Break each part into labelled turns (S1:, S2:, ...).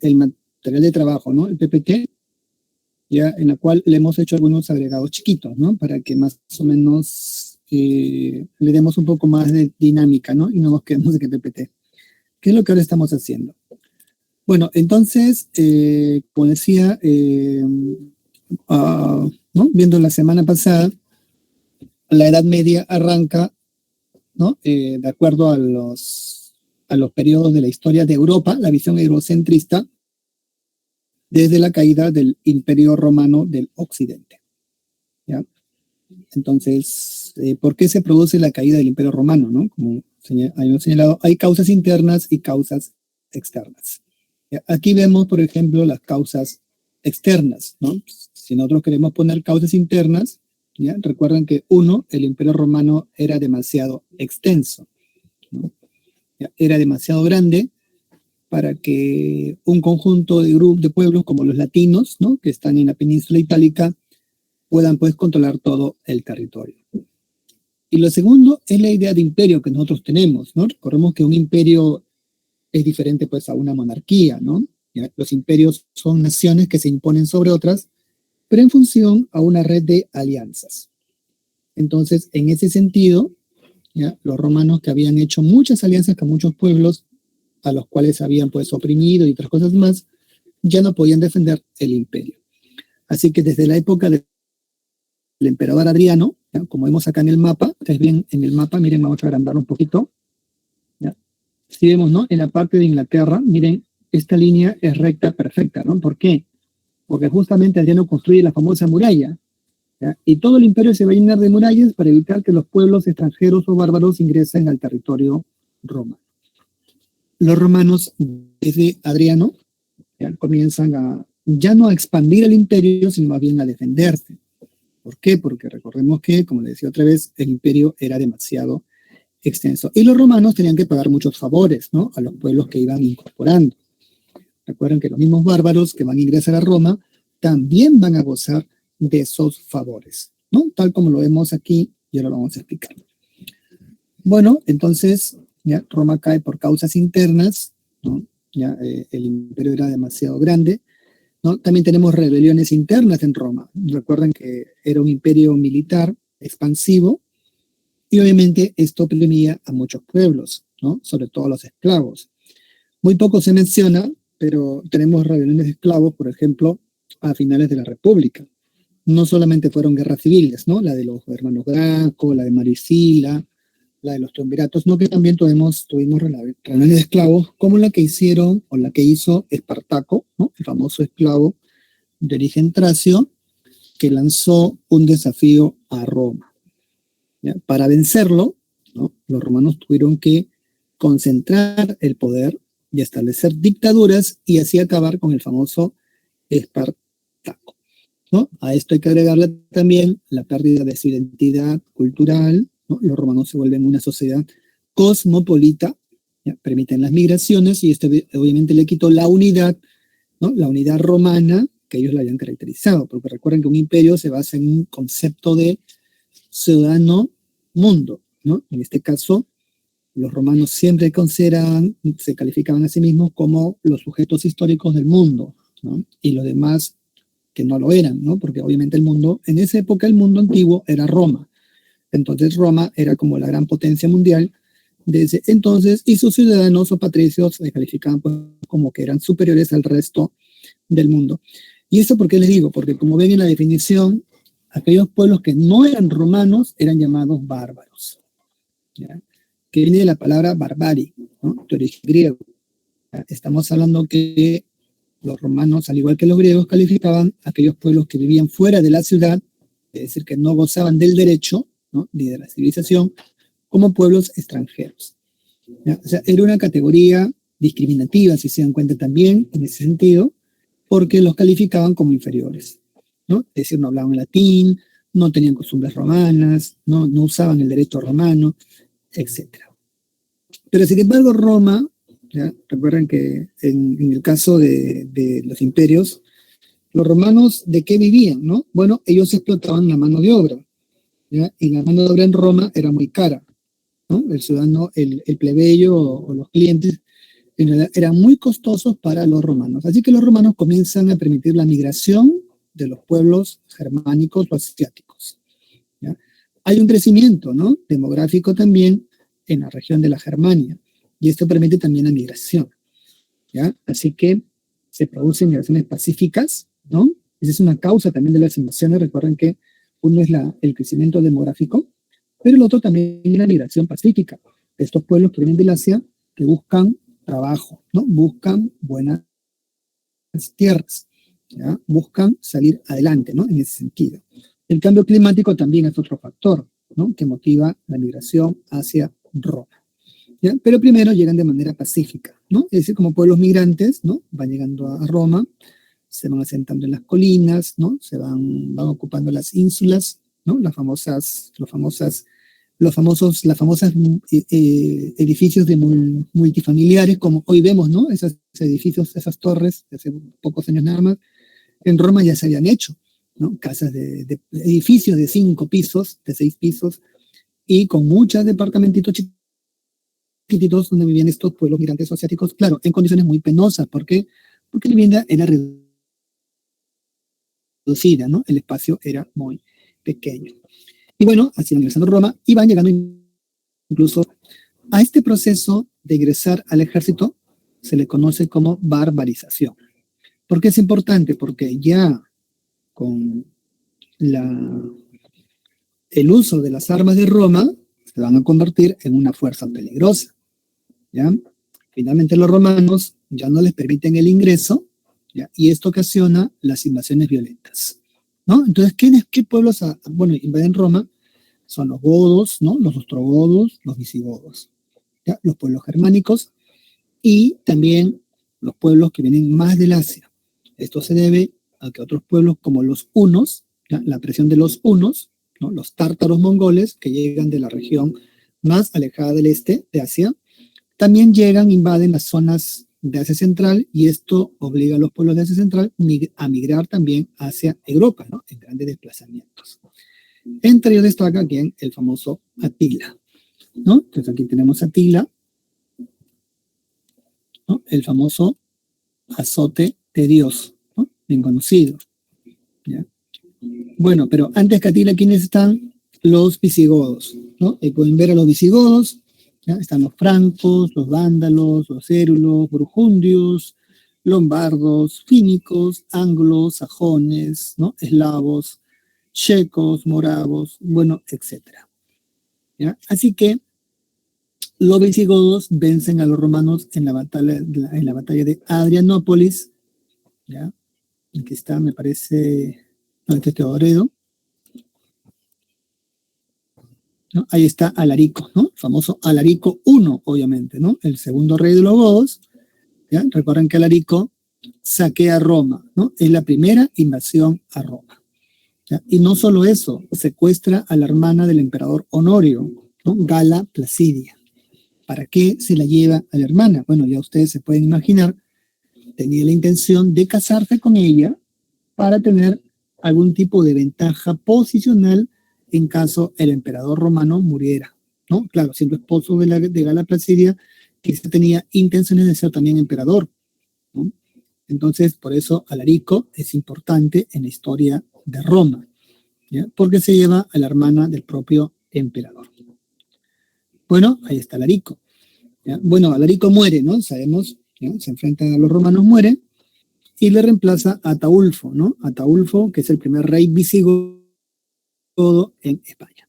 S1: el material de trabajo, ¿no? El PPT, ya, en la cual le hemos hecho algunos agregados chiquitos, ¿no? Para que más o menos le demos un poco más de dinámica, ¿no? Y no nos quedemos en el PPT. ¿Qué es lo que ahora estamos haciendo? Bueno, entonces, como decía, ¿no? Viendo la semana pasada, la Edad Media arranca, ¿no? De acuerdo a los periodos de la historia de Europa, la visión eurocentrista, desde la caída del Imperio Romano del Occidente, ¿ya? Entonces, ¿por qué se produce la caída del Imperio Romano, ¿no? Como habíamos señalado, hay causas internas y causas externas. ¿Ya? Aquí vemos, por ejemplo, las causas externas, ¿no? Si nosotros queremos poner causas internas, ¿ya? Recuerden que el Imperio Romano era demasiado extenso, ¿no? ¿Ya? Era demasiado grande para que un conjunto de grupos de pueblos como los latinos, ¿no? Que están en la península itálica, puedan pues controlar todo el territorio. Y lo segundo es la idea de imperio que nosotros tenemos, ¿no? Recordemos que un imperio es diferente pues a una monarquía, ¿no? ¿Ya? Los imperios son naciones que se imponen sobre otras, pero en función a una red de alianzas. Entonces, en ese sentido, ¿ya? Los romanos, que habían hecho muchas alianzas con muchos pueblos a los cuales habían pues oprimido y otras cosas más, ya no podían defender el imperio. Así que desde la época del emperador Adriano, ¿ya? Como vemos acá en el mapa, ustedes ven en el mapa, miren, vamos a agrandarlo un poquito, ¿ya? Si vemos, ¿no? En la parte de Inglaterra, miren, esta línea es recta perfecta, ¿no? ¿Por qué? Porque justamente Adriano construye la famosa muralla, ¿ya? Y todo el imperio se va a llenar de murallas para evitar que los pueblos extranjeros o bárbaros ingresen al territorio romano. Los romanos, desde Adriano, ya comienzan ya no a expandir el imperio, sino más bien a defenderse. ¿Por qué? Porque recordemos que, como les decía otra vez, el imperio era demasiado extenso. Y los romanos tenían que pagar muchos favores, ¿no? A los pueblos que iban incorporando. Recuerden que los mismos bárbaros que van a ingresar a Roma también van a gozar de esos favores, ¿no? Tal como lo vemos aquí, y ahora lo vamos a explicar. Bueno, entonces, ya Roma cae por causas internas, ¿no? Ya el imperio era demasiado grande, ¿no? También tenemos rebeliones internas en Roma. Recuerden que era un imperio militar expansivo y obviamente esto oprimía a muchos pueblos, ¿no? Sobre todo a los esclavos. Muy poco se menciona, pero tenemos rebeliones de esclavos, por ejemplo, a finales de la República. No solamente fueron guerras civiles, ¿no? La de los hermanos Graco, la de Marisila, la de los triunviratos, no, que también tuvimos reuniones de esclavos, como la que hicieron, o la que hizo Espartaco, ¿no? El famoso esclavo de origen tracio, que lanzó un desafío a Roma, ¿ya? Para vencerlo, ¿no? Los romanos tuvieron que concentrar el poder y establecer dictaduras y así acabar con el famoso Espartaco, ¿no? A esto hay que agregarle también la pérdida de su identidad cultural, ¿no? Los romanos se vuelven una sociedad cosmopolita, ¿ya? Permiten las migraciones y esto obviamente le quitó la unidad, ¿no? La unidad romana que ellos la habían caracterizado, porque recuerden que un imperio se basa en un concepto de ciudadano mundo, ¿no? En este caso, los romanos siempre se calificaban a sí mismos como los sujetos históricos del mundo, ¿no? Y los demás que no lo eran, ¿no? Porque obviamente en esa época el mundo antiguo era Roma. Entonces Roma era como la gran potencia mundial desde entonces y sus ciudadanos o patricios se calificaban pues, como que eran superiores al resto del mundo. ¿Y esto por qué les digo? Porque como ven en la definición, aquellos pueblos que no eran romanos eran llamados bárbaros, ¿ya? Que viene de la palabra barbarie, ¿no? De origen griego. ¿Ya? Estamos hablando que los romanos, al igual que los griegos, calificaban a aquellos pueblos que vivían fuera de la ciudad, es decir, que no gozaban del derecho, ¿no? Ni de la civilización, como pueblos extranjeros. ¿Ya? O sea, era una categoría discriminativa, si se dan cuenta también, en ese sentido, porque los calificaban como inferiores, ¿no? Es decir, no hablaban latín, no tenían costumbres romanas, no usaban el derecho romano, etc. Pero sin embargo, Roma, ¿ya? Recuerden que en el caso de los imperios, los romanos, ¿de qué vivían, no? Bueno, ellos explotaban la mano de obra, ¿ya? Y la mano de obra en Roma era muy cara, ¿no? El ciudadano, el plebeyo o los clientes en realidad eran muy costosos para los romanos. Así que los romanos comienzan a permitir la migración de los pueblos germánicos o asiáticos. ¿Ya? Hay un crecimiento, ¿no?, demográfico también en la región de la Germania, y esto permite también la migración. ¿Ya? Así que se producen migraciones pacíficas, ¿no? Esa es una causa también de las invasiones. Recuerden que uno es el crecimiento demográfico, pero el otro también es la migración pacífica de estos pueblos que vienen del Asia, que buscan trabajo, ¿no? Buscan buenas tierras, ¿ya? Buscan salir adelante, ¿no? En ese sentido. El cambio climático también es otro factor, ¿no?, que motiva la migración hacia Roma. ¿Ya? Pero primero llegan de manera pacífica, ¿no? Es decir, como pueblos migrantes, ¿no?, van llegando a Roma, se van asentando en las colinas, ¿no? Van ocupando las ínsulas, ¿no? Las famosas edificios multifamiliares, como hoy vemos, ¿no? Esos edificios, esas torres, de hace pocos años nada más, en Roma ya se habían hecho, ¿no? Casas de edificios de 5 pisos, de 6 pisos, y con muchos departamentitos chiquititos donde vivían estos pueblos migrantes asiáticos, claro, en condiciones muy penosas. ¿Por qué? Porque la vivienda era reducida, ¿no? El espacio era muy pequeño. Y bueno, así van ingresando a Roma y van llegando incluso a este proceso de ingresar al ejército. Se le conoce como barbarización. ¿Por qué es importante? Porque ya con el uso de las armas de Roma se van a convertir en una fuerza peligrosa, ¿ya? Finalmente los romanos ya no les permiten el ingreso, ¿ya? Y esto ocasiona las invasiones violentas, ¿no? Entonces, ¿qué pueblos invaden Roma? Son los godos, ¿no? Los ostrogodos, los visigodos, ¿ya? Los pueblos germánicos y también los pueblos que vienen más del Asia. Esto se debe a que otros pueblos como los hunos, ¿ya?, la presión de los hunos, ¿no?, los tártaros mongoles que llegan de la región más alejada del este de Asia, también llegan, invaden las zonas de Asia Central, y esto obliga a los pueblos de Asia Central a migrar también hacia Europa, ¿no?, en grandes desplazamientos. Entre ellos destaca aquí el famoso Atila, ¿no? Entonces aquí tenemos Atila, ¿no?, el famoso azote de Dios, ¿no?, bien conocido, ¿ya? Bueno, pero antes que Atila, ¿quiénes están? Los visigodos, ¿no? Y pueden ver a los visigodos, ¿ya? Están los francos, los vándalos, los érulos, burgundios, lombardos, fínicos, anglos, sajones, ¿no?, eslavos, checos, moravos, bueno, etcétera, ¿ya? Así que los visigodos vencen a los romanos en la batalla de Adrianópolis, ¿ya? Aquí está, me parece, no, este es Teodoredo, ¿no? Ahí está Alarico, ¿no? El famoso Alarico I, obviamente, ¿no? El segundo rey de los godos, ¿ya? Recuerden que Alarico saquea Roma, ¿no? Es la primera invasión a Roma, ¿ya? Y no solo eso, secuestra a la hermana del emperador Honorio, ¿no?, Gala Placidia. ¿Para qué se la lleva a la hermana? Bueno, ya ustedes se pueden imaginar, tenía la intención de casarse con ella para tener algún tipo de ventaja posicional en caso el emperador romano muriera, ¿no? Claro, siendo esposo de Gala Placidia, que tenía intenciones de ser también emperador, ¿no? Entonces, por eso Alarico es importante en la historia de Roma, ¿ya?, porque se lleva a la hermana del propio emperador. Bueno, ahí está Alarico, ¿ya? Bueno, Alarico muere, ¿no? Sabemos, ¿ya?, se enfrentan a los romanos, muere, y le reemplaza a Ataulfo, ¿no? Ataulfo, que es el primer rey visigodo en España.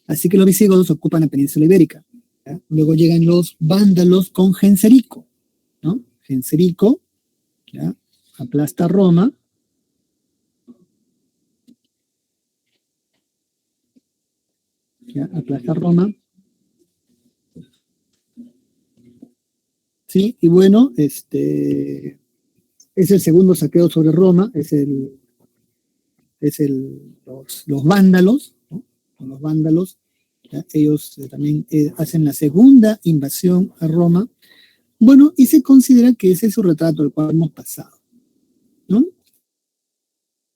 S1: Así que los visigodos ocupan la península ibérica, ¿ya? Luego llegan los vándalos con Genserico, ¿no? Genserico, ¿ya?, aplasta Roma, ¿ya?, aplasta Roma, ¿sí? Y bueno, es el segundo saqueo sobre Roma, los vándalos, ¿no? Con los vándalos, ¿ya? Ellos también hacen la segunda invasión a Roma. Bueno, y se considera que ese es su retrato, el cual hemos pasado, ¿no?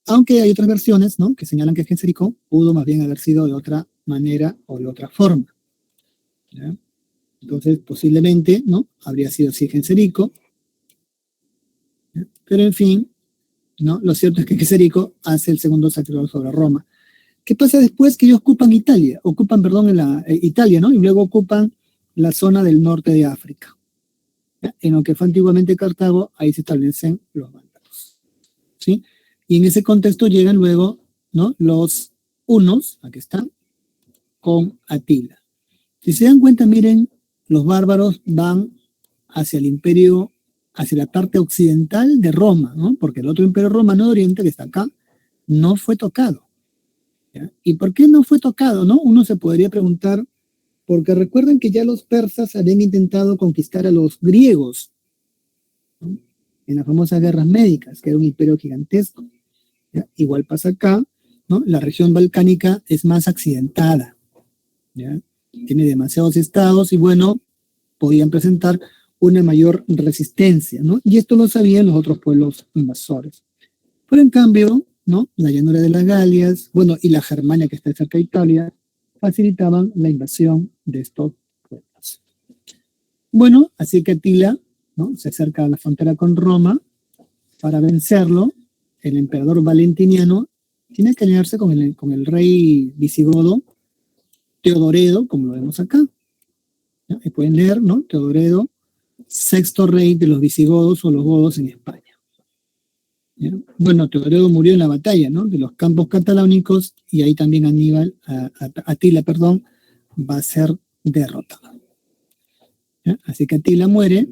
S1: Aunque hay otras versiones, ¿no?, que señalan que Genserico pudo más bien haber sido de otra manera o de otra forma, ¿ya? Entonces, posiblemente, ¿no? Habría sido así Genserico. Pero en fin, ¿no? Lo cierto es que Genserico hace el segundo saqueo sobre Roma. ¿Qué pasa después? Que ellos ocupan Italia, Italia, ¿no? Y luego ocupan la zona del norte de África. ¿Ya? En lo que fue antiguamente Cartago, ahí se establecen los vándalos. ¿Sí? Y en ese contexto llegan luego, ¿no? Los hunos, aquí están, con Atila. Si se dan cuenta, miren, los bárbaros van hacia el imperio, hacia la parte occidental de Roma, ¿no? Porque el otro imperio romano de Oriente, que está acá, no fue tocado. ¿Ya? ¿Y por qué no fue tocado, no? Uno se podría preguntar, porque recuerden que ya los persas habían intentado conquistar a los griegos, ¿no? En las famosas guerras médicas, que era un imperio gigantesco. ¿Ya? Igual pasa acá, ¿no? La región balcánica es más accidentada, ¿ya? Tiene demasiados estados y bueno, podían presentar una mayor resistencia, ¿no? Y esto lo sabían los otros pueblos invasores. Pero en cambio, ¿no? La llanura de las Galias, bueno, y la Germania que está cerca de Italia, facilitaban la invasión de estos pueblos. Bueno, así que Atila, ¿no? Se acerca a la frontera con Roma para vencerlo. El emperador Valentiniano tiene que aliarse con el rey visigodo Teodoredo, como lo vemos acá. ¿Ya? Y pueden leer, ¿no? Teodoredo, sexto rey de los visigodos o los godos en España. ¿Ya? Bueno, Teodoredo murió en la batalla, ¿no? De los campos catalánicos y ahí también Atila, perdón, va a ser derrotado. ¿Ya? Así que Atila muere,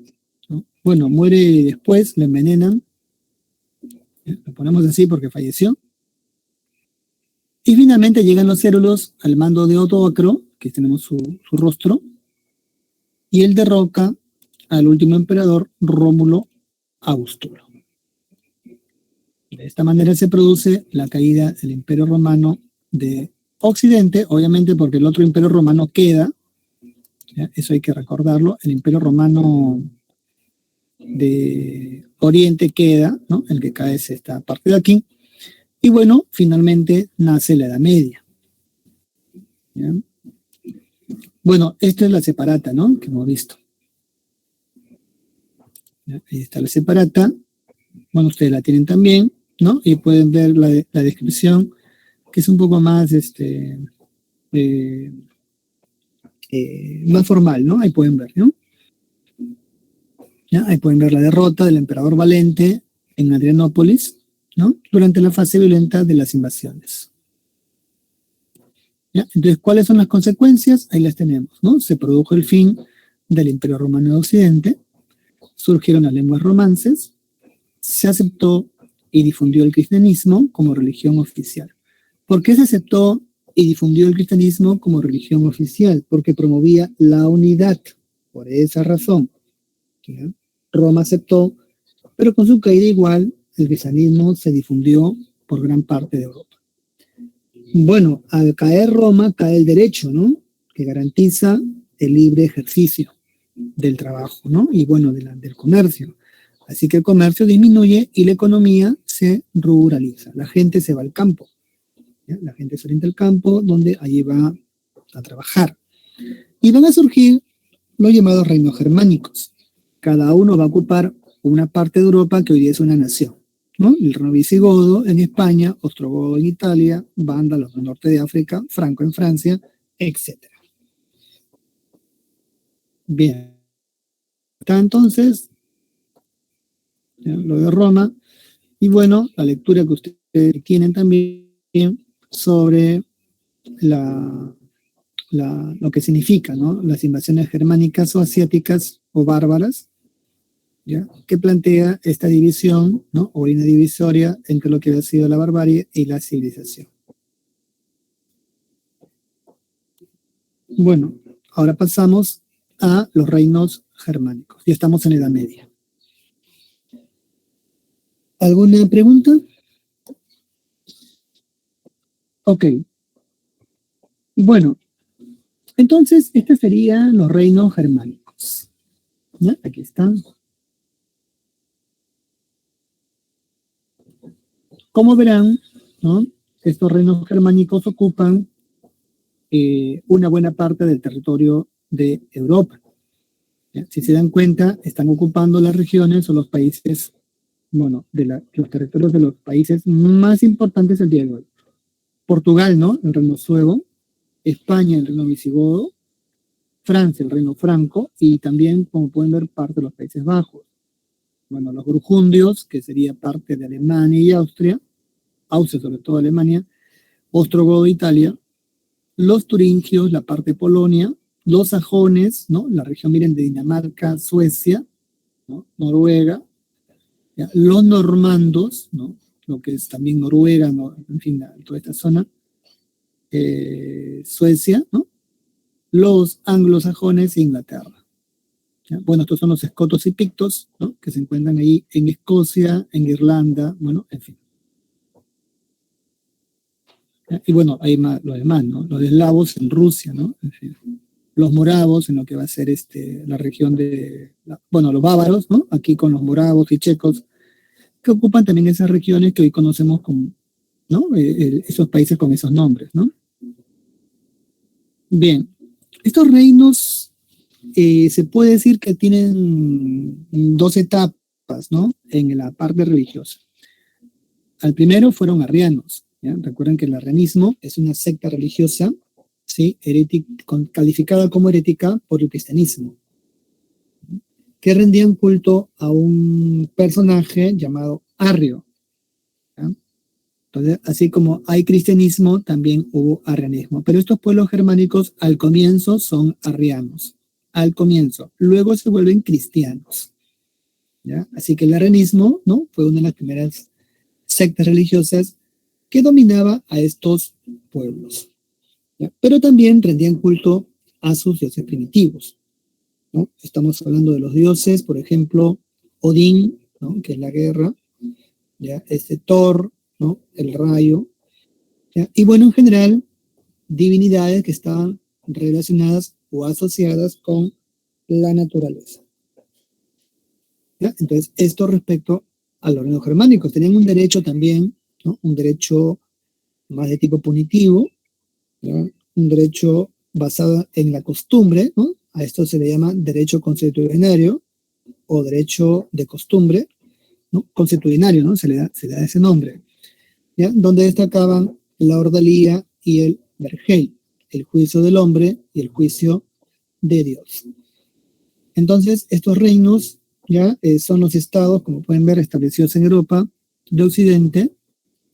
S1: ¿no? Bueno, muere después, le envenenan, ¿ya? Lo ponemos así porque falleció. Y finalmente llegan los cérulos al mando de Odoacro, que tenemos su rostro, y él derroca al último emperador, Rómulo Augustulo. De esta manera se produce la caída del Imperio Romano de Occidente, obviamente porque el otro Imperio Romano queda, ¿ya? Eso hay que recordarlo, el Imperio Romano de Oriente queda, ¿no? El que cae es esta parte de aquí, y bueno, finalmente nace la Edad Media. ¿Ya? Bueno, esta es la separata, ¿no? Que hemos visto. ¿Ya? Ahí está la separata. Bueno, ustedes la tienen también, ¿no? Y pueden ver la descripción, que es un poco más, más formal, ¿no? Ahí pueden ver, ¿no? ¿Ya? Ahí pueden ver la derrota del emperador Valente en Adrianópolis, ¿no? Durante la fase violenta de las invasiones. ¿Ya? Entonces, ¿cuáles son las consecuencias? Ahí las tenemos, ¿no? Se produjo el fin del Imperio Romano de Occidente, surgieron las lenguas romances, se aceptó y difundió el cristianismo como religión oficial. ¿Por qué se aceptó y difundió el cristianismo como religión oficial? Porque promovía la unidad. Por esa razón, ¿ya? Roma aceptó, pero con su caída igual, el cristianismo se difundió por gran parte de Europa. Bueno, al caer Roma, cae el derecho, ¿no? Que garantiza el libre ejercicio del trabajo, ¿no? Y bueno, del comercio. Así que el comercio disminuye y la economía se ruraliza. La gente se va al campo, ¿ya? La gente se orienta al campo donde allí va a trabajar. Y van a surgir los llamados reinos germánicos. Cada uno va a ocupar una parte de Europa que hoy día es una nación, ¿no? El reino visigodo en España, ostrogodo en Italia, vándalos en el norte de África, franco en Francia, etc. Bien. Está entonces, ¿ya? Lo de Roma. Y bueno, la lectura que ustedes tienen también sobre lo que significa, ¿no? Las invasiones germánicas o asiáticas o bárbaras, ¿ya? Que plantea esta división, ¿no? O línea divisoria entre lo que ha sido la barbarie y la civilización. Bueno, ahora pasamos a los reinos germánicos. Ya estamos en la Edad Media. ¿Alguna pregunta? Ok. Bueno, entonces estos serían los reinos germánicos. ¿Ya? Aquí están. Como verán, ¿no? Estos reinos germánicos ocupan una buena parte del territorio de Europa. ¿ya? Si se dan cuenta, están ocupando las regiones o los países, bueno, los territorios de los países más importantes el día de hoy. Portugal, ¿no? El reino suevo, España, el reino visigodo, Francia, el reino franco, y también, como pueden ver, parte de los Países Bajos. Bueno, los burgundios, que sería parte de Alemania y Austria sobre todo Alemania, ostrogodo, Italia, los turingios, la parte de Polonia, los sajones, ¿no? La región, miren, de Dinamarca, Suecia, ¿no? Noruega, ¿ya? Los normandos, ¿no? Lo que es también Noruega, ¿no? En fin, toda esta zona, Suecia, ¿no? Los anglosajones e Inglaterra. ¿Ya? Bueno, estos son los escotos y pictos, ¿no? Que se encuentran ahí en Escocia, en Irlanda, bueno, en fin. ¿Ya? Y bueno, hay más, lo demás, ¿no? Los eslavos en Rusia, ¿no? En fin. Los moravos en lo que va a ser la región bueno, los bávaros, ¿no? Aquí con los moravos y checos, que ocupan también esas regiones que hoy conocemos como, ¿no? Esos países con esos nombres, ¿no? Bien, estos reinos se puede decir que tienen dos etapas, ¿no? En la parte religiosa. Al primero fueron arrianos, ¿ya? Recuerden que el arrianismo es una secta religiosa, ¿sí? Calificada como herética por el cristianismo, que rendían culto a un personaje llamado Arrio. ¿Ya? Entonces, así como hay cristianismo, también hubo arrianismo. Pero estos pueblos germánicos al comienzo son arrianos, al comienzo. Luego se vuelven cristianos. ¿Ya? Así que el arrianismo, ¿no? Fue una de las primeras sectas religiosas que dominaba a estos pueblos. ¿Ya? Pero también rendían culto a sus dioses primitivos, ¿no? Estamos hablando de los dioses, por ejemplo, Odín, ¿no? Que es la guerra, ¿ya? Thor, ¿no? El rayo, ¿ya? Y bueno, en general, divinidades que estaban relacionadas o asociadas con la naturaleza. ¿Ya? Entonces, esto respecto a los reinos germánicos. Tenían un derecho también, ¿no? Un derecho más de tipo punitivo, ¿ya? Un derecho basado en la costumbre, ¿no? A esto se le llama derecho consuetudinario o derecho de costumbre, ¿no? Consuetudinario, ¿no? Se le da ese nombre, ¿ya? Donde destacaban la ordalía y el vergel, el juicio del hombre y el juicio de Dios. Entonces, estos reinos ya son los estados, como pueden ver, establecidos en Europa de Occidente,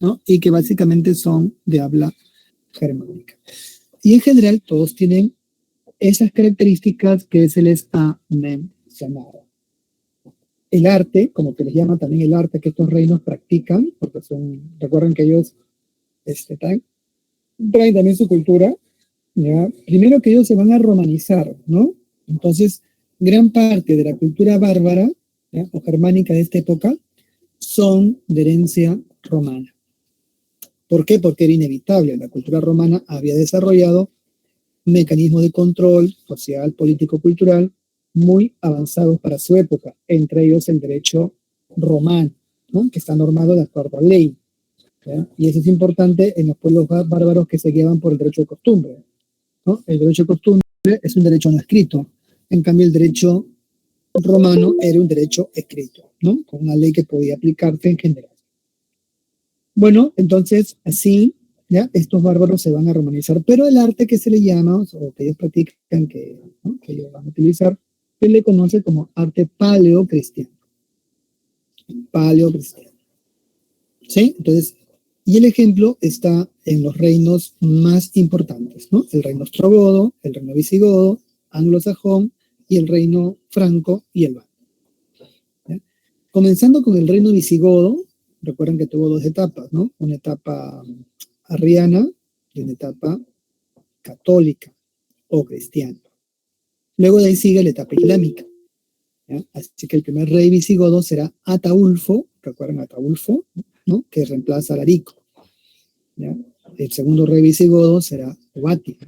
S1: ¿no? Y que básicamente son de habla germánica. Y en general todos tienen esas características que se les ha mencionado. El arte, como que les llama también el arte que estos reinos practican, porque recuerden que ellos traen también su cultura, ¿ya? Primero que ellos se van a romanizar, ¿no? Entonces, gran parte de la cultura bárbara, ¿ya? O germánica de esta época son de herencia romana. ¿Por qué? Porque era inevitable. La cultura romana había desarrollado mecanismos de control social, político, cultural muy avanzados para su época, entre ellos el derecho romano, ¿no? Que está normado de acuerdo a ley, ¿ya? Y eso es importante en los pueblos bárbaros que se guiaban por el derecho de costumbre, ¿no? El derecho de costumbre es un derecho no escrito, en cambio el derecho romano era un derecho escrito, ¿no? Con una ley que podía aplicarse en general. Bueno, entonces así, ¿ya? Estos bárbaros se van a romanizar, pero el arte que se le llama, o que ellos practican, ¿no? Que ellos van a utilizar, se le conoce como arte paleocristiano. Paleocristiano. ¿Sí? Entonces, y el ejemplo está en los reinos más importantes, ¿no? El reino ostrogodo, el reino visigodo, anglosajón y el reino franco y el vano. Comenzando con el reino visigodo, recuerden que tuvo dos etapas, ¿no? Una etapa arriana y una etapa católica o cristiana. Luego de ahí sigue la etapa islámica, ¿ya? Así que el primer rey visigodo será Ataulfo, recuerden Ataulfo, ¿no? Que reemplaza a Larico, ¿ya? El segundo rey visigodo será Ubati.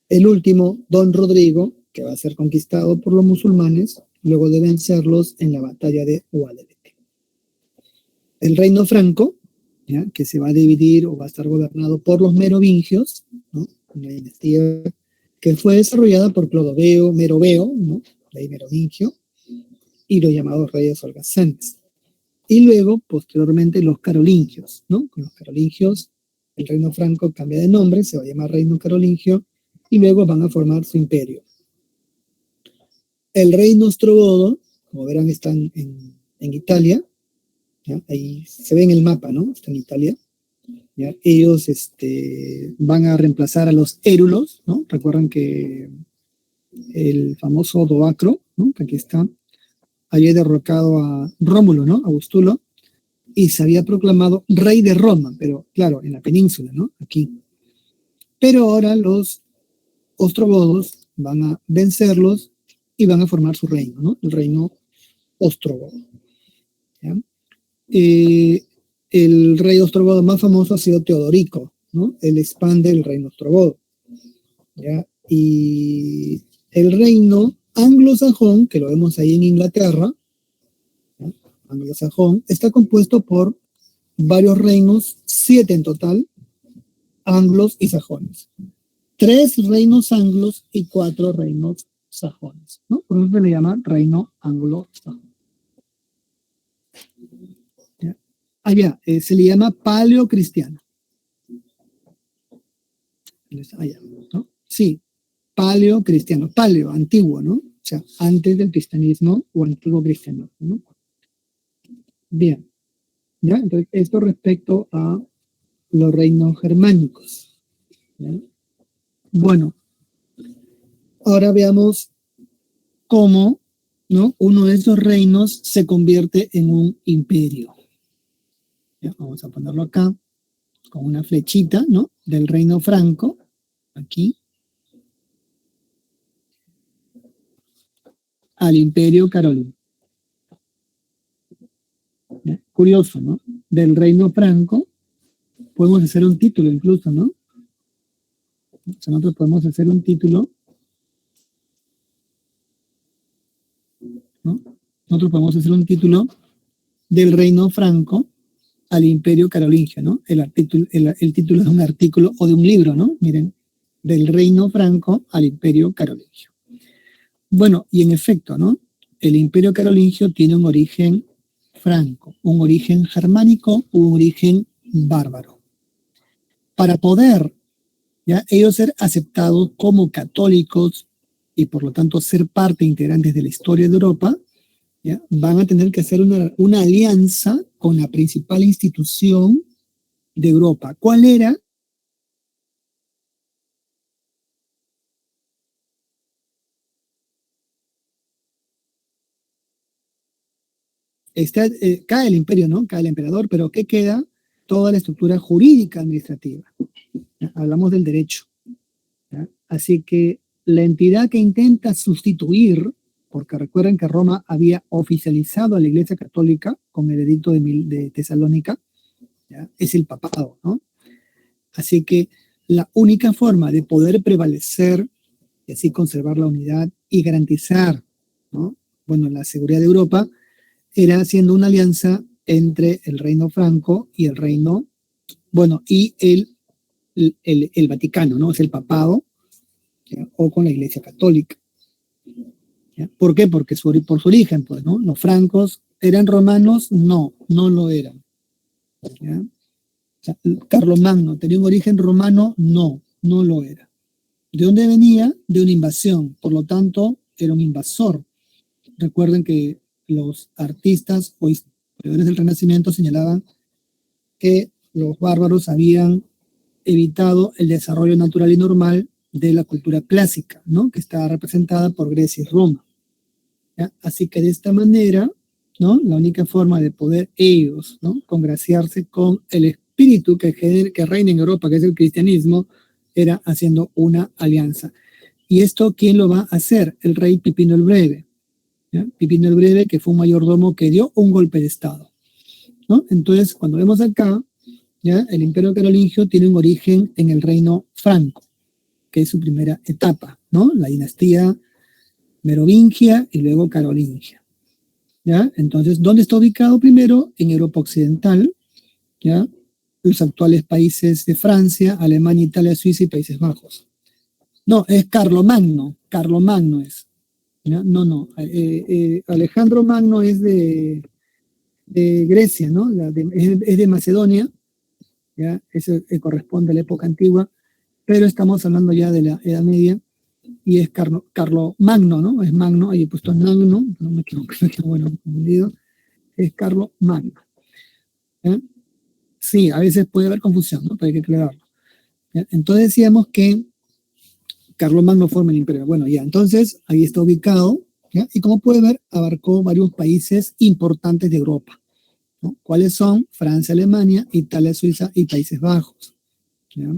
S1: El último, Don Rodrigo, que va a ser conquistado por los musulmanes luego de vencerlos en la batalla de Guadalete. El reino franco, ¿ya? Que se va a dividir o va a estar gobernado por los merovingios, ¿no? Una dinastía que fue desarrollada por Clodoveo, Meroveo, ¿no? rey merovingio, y los llamados reyes holgazanes. Y luego, posteriormente, los carolingios, ¿no? Con los carolingios, el reino franco cambia de nombre, se va a llamar reino carolingio, y luego van a formar su imperio. El reino ostrogodo, como verán, están en Italia, ¿ya? Ahí se ve en el mapa, ¿no? Está en Italia. ¿Ya? Ellos van a reemplazar a los érulos, ¿no? Recuerdan que el famoso Doacro, ¿no? Que aquí está, había derrocado a Rómulo, ¿no? Augustulo, y se había proclamado rey de Roma, pero claro, en la península, ¿no? Aquí. Pero ahora los ostrogodos van a vencerlos y van a formar su reino, ¿no? El reino ostrogodo. ¿Ya? El rey ostrogodo más famoso ha sido Teodorico, ¿no? Él expande el reino ostrogodo. ¿Ya? Y el reino anglosajón, que lo vemos ahí en Inglaterra, ¿ya? Anglosajón, está compuesto por varios reinos, 7 en total, anglos y sajones. 3 reinos anglos y 4 reinos sajones, ¿no? Por eso se le llama reino anglosajón. Allá, se le llama paleocristiano. Allá, ¿no? Sí, paleocristiano, paleo, antiguo, ¿no? O sea, antes del cristianismo o antiguo cristianismo, ¿no? Bien, ¿ya? Entonces, esto respecto a los reinos germánicos, ¿ya? Bueno, ahora veamos cómo, ¿no? Uno de esos reinos se convierte en un imperio. ¿Ya? Vamos a ponerlo acá con una flechita, ¿no? Del reino franco, aquí, al imperio carolingio. ¿Ya? Curioso, ¿no? Del reino franco podemos hacer un título incluso, ¿no? O sea, nosotros podemos hacer un título, ¿no? Nosotros podemos hacer un título del reino franco al imperio carolingio, ¿no? El título es un artículo o de un libro, ¿no? Miren, del reino franco al imperio carolingio. Bueno, y en efecto, ¿no? El imperio carolingio tiene un origen franco, un origen germánico, un origen bárbaro. Para poder, ¿ya? Ellos ser aceptados como católicos y por lo tanto ser parte integrantes de la historia de Europa, ¿ya? Van a tener que hacer una alianza con la principal institución de Europa. ¿Cuál era? Cae el imperio, ¿no? Cae el emperador, pero ¿qué queda? Toda la estructura jurídica administrativa. ¿Ya? Hablamos del derecho. ¿Ya? Así que la entidad que intenta sustituir, porque recuerden que Roma había oficializado a la Iglesia Católica con el edicto de Tesalónica, ¿ya? Es el papado, ¿no? Así que la única forma de poder prevalecer y así conservar la unidad y garantizar, ¿no? Bueno, la seguridad de Europa era haciendo una alianza entre el reino franco y el reino, bueno, y el Vaticano, ¿no? Es el papado, ¿ya? O con la Iglesia Católica. ¿Ya? ¿Por qué? Porque por su origen, pues, ¿no? Los francos eran romanos, no, no lo eran. ¿Ya? O sea, Carlomagno tenía un origen romano, no, no lo era. ¿De dónde venía? De una invasión, por lo tanto, era un invasor. Recuerden que los artistas o historiadores del Renacimiento señalaban que los bárbaros habían evitado el desarrollo natural y normal de la cultura clásica, ¿no? Que estaba representada por Grecia y Roma. ¿Ya? Así que de esta manera, ¿no? La única forma de poder ellos, ¿no? Congraciarse con el espíritu que reina en Europa, que es el cristianismo, era haciendo una alianza. ¿Y esto quién lo va a hacer? El rey Pipino el Breve. ¿Ya? Pipino el Breve, que fue un mayordomo que dio un golpe de Estado, ¿no? Entonces, cuando vemos acá, ¿ya? El imperio carolingio tiene un origen en el reino franco, que es su primera etapa, ¿no? La dinastía merovingia y luego carolingia, ¿ya? Entonces, ¿dónde está ubicado primero? En Europa Occidental, ¿ya? Los actuales países de Francia, Alemania, Italia, Suiza y Países Bajos. No, es Carlomagno es. ¿ya? No. Alejandro Magno es de Grecia, ¿no? Es de Macedonia, ¿ya? Eso corresponde a la época antigua, pero estamos hablando ya de la Edad Media, y es Carlo Magno, ¿no? Es Magno, ahí he puesto Magno, no me equivoco, bueno, confundido, es Carlo Magno. ¿Ya? Sí, a veces puede haber confusión, ¿no? Pero hay que aclararlo. ¿Ya? Entonces decíamos que Carlomagno forma el imperio. Bueno, ya, entonces ahí está ubicado, ¿ya? Y como puede ver, abarcó varios países importantes de Europa, ¿no? ¿Cuáles son? Francia, Alemania, Italia, Suiza y Países Bajos, ¿ya?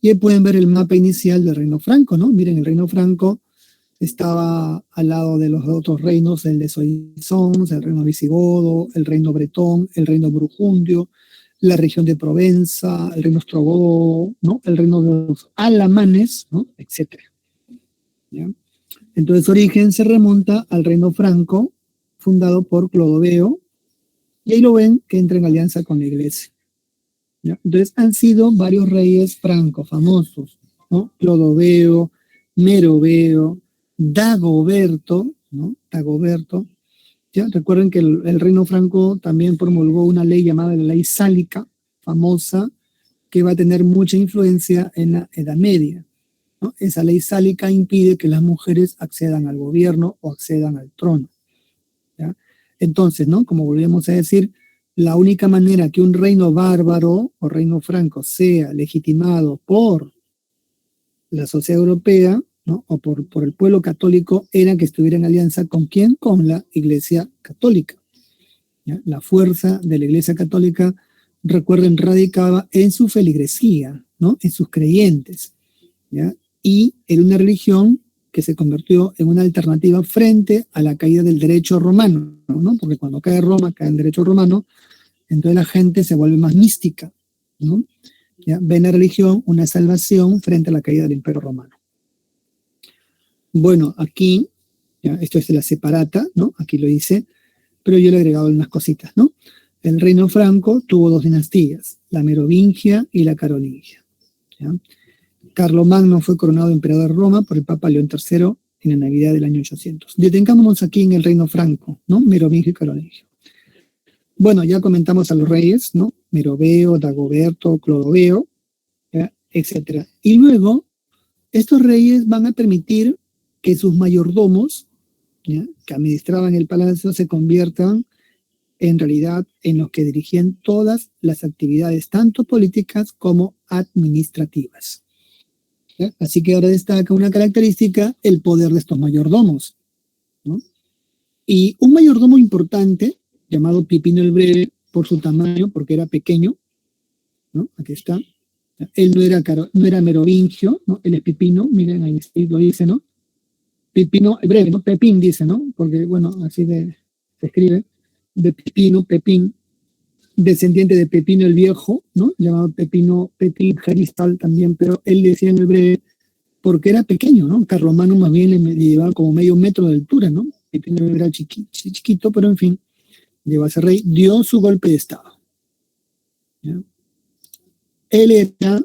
S1: Y ahí pueden ver el mapa inicial del Reino Franco, ¿no? Miren, el Reino Franco estaba al lado de los otros reinos, el de Soissons, el reino visigodo, el reino bretón, el reino burgundio, la región de Provenza, el reino ostrogodo, ¿no? El reino de los alamanes, ¿no? Etcétera. ¿Ya? Entonces, su origen se remonta al reino franco, fundado por Clodoveo, y ahí lo ven que entra en alianza con la iglesia. ¿Ya? Entonces, han sido varios reyes francos famosos, ¿no? Clodoveo, Meroveo, Dagoberto, ¿no? Dagoberto. ¿Ya? Recuerden que el reino franco también promulgó una ley llamada la ley sálica, famosa, que va a tener mucha influencia en la Edad Media, ¿no? Esa ley sálica impide que las mujeres accedan al gobierno o accedan al trono, ¿ya? Entonces, ¿no? Como volvemos a decir, la única manera que un reino bárbaro o reino franco sea legitimado por la sociedad europea, ¿no? O por el pueblo católico era que estuviera en alianza con quién, con la Iglesia Católica, ¿ya? La fuerza de la Iglesia Católica, recuerden, radicaba en su feligresía, ¿no? En sus creyentes, ¿ya? Y en una religión que se convirtió en una alternativa frente a la caída del derecho romano, ¿no? Porque cuando cae Roma, cae el derecho romano, entonces la gente se vuelve más mística, ¿no? ¿Ya? Ve en la religión una salvación frente a la caída del imperio romano. Bueno, aquí, ¿ya? Esto es de la separata, ¿no? Aquí lo dice, pero yo le he agregado unas cositas, ¿no? El reino franco tuvo dos dinastías, la merovingia y la carolingia, ¿ya? Carlomagno fue coronado emperador de Roma por el Papa León III en la Navidad del año 800. Detengámonos aquí en el reino franco, ¿no? Merovingio y carolingio. Bueno, ya comentamos a los reyes, ¿no? Meroveo, Dagoberto, Clodoveo, etc. Y luego, estos reyes van a permitir que sus mayordomos, ¿ya? Que administraban el palacio, se conviertan en realidad en los que dirigían todas las actividades, tanto políticas como administrativas. ¿Ya? Así que ahora destaca una característica, el poder de estos mayordomos, ¿no? Y un mayordomo importante, llamado Pipino el Breve, por su tamaño, porque era pequeño, ¿no? Aquí está. Él no era merovingio, ¿no? Él es Pipino, miren ahí lo dice, ¿no? Pipino el Breve, ¿no? Pepín dice, ¿no? Porque, bueno, así se escribe, de Pipino, Pepín, descendiente de Pepino el Viejo, ¿no? Llamado Pepín Geristal también, pero él decía en el Breve porque era pequeño, ¿no? Carlomagno más bien le llevaba como medio metro de altura, ¿no? Pipino era chiquito, pero en fin, llegó a ser rey, dio su golpe de estado, ¿ya? Él era